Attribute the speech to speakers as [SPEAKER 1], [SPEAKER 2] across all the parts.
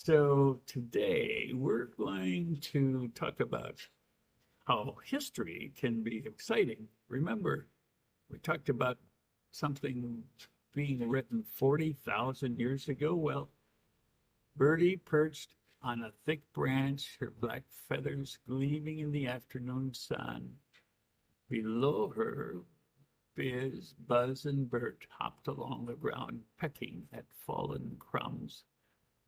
[SPEAKER 1] So today we're going to talk about how history can be exciting. Remember, we talked about something being written 40,000 years ago. Well, Birdie perched on a thick branch, her black feathers gleaming in the afternoon sun. Below her, Biz, Buzz, and Bert hopped along the ground, pecking at fallen crumbs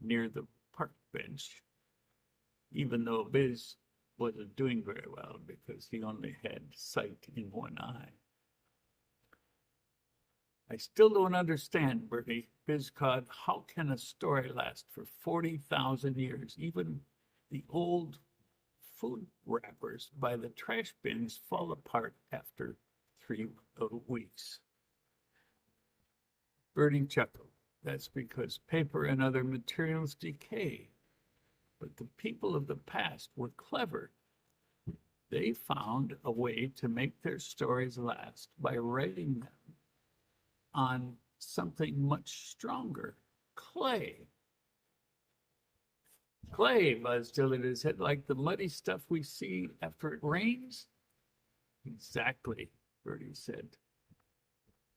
[SPEAKER 1] near the park bench, even though Biz wasn't doing very well because he only had sight in one eye. I still don't understand, Bertie, Biz cawed. How can a story last for 40,000 years? Even the old food wrappers by the trash bins fall apart after 3 weeks. Bertie chuckled. That's because paper and other materials decay. But the people of the past were clever. They found a way to make their stories last by writing them on something much stronger, clay. Clay, Buzz tilted his head, like the muddy stuff we see after it rains? Exactly, Bertie said.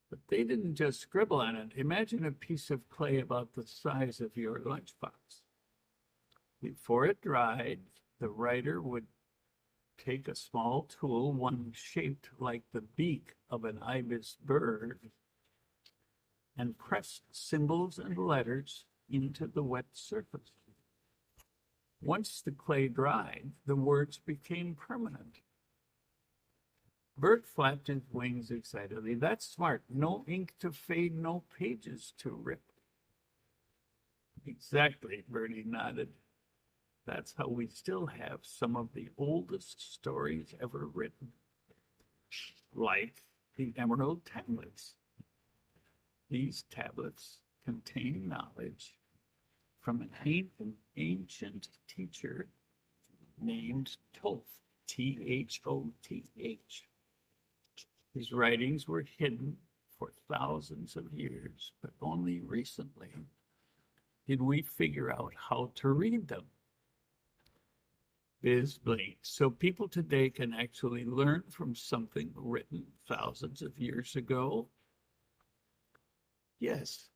[SPEAKER 1] But they didn't just scribble on it. Imagine a piece of clay about the size of your lunchbox. Before it dried, the writer would take a small tool, one shaped like the beak of an ibis bird, and press symbols and letters into the wet surface. Once the clay dried, the words became permanent. Bert flapped his wings excitedly. That's smart. No ink to fade, no pages to rip. Exactly, Bertie nodded. That's how we still have some of the oldest stories ever written, like the Emerald Tablets. These tablets contain knowledge from an ancient teacher named Thoth, Thoth. His writings were hidden for thousands of years, but only recently did we figure out how to read them. Biz blinked. So people today can actually learn from something written thousands of years ago? Yes.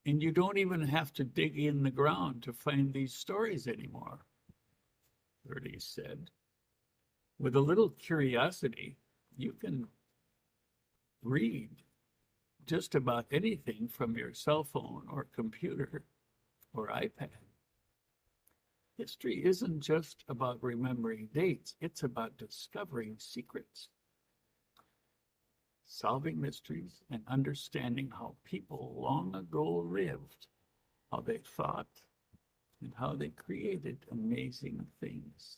[SPEAKER 1] And you don't even have to dig in the ground to find these stories anymore, Bertie said. With a little curiosity, you can read just about anything from your cell phone or computer or iPad. History isn't just about remembering dates, it's about discovering secrets, solving mysteries, and understanding how people long ago lived, how they thought, and how they created amazing things.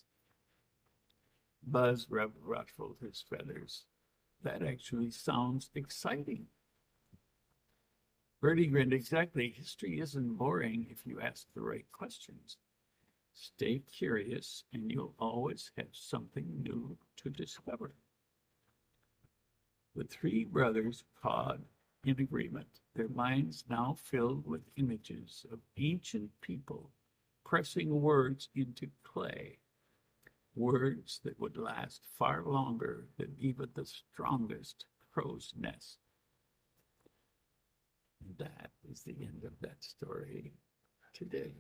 [SPEAKER 1] Buzz ruffled his feathers. That actually sounds exciting. Bertie grinned. Exactly. History isn't boring if you ask the right questions. Stay curious, and you'll always have something new to discover. The three brothers cawed in agreement, their minds now filled with images of ancient people pressing words into clay, words that would last far longer than even the strongest crow's nest. And that is the end of that story today.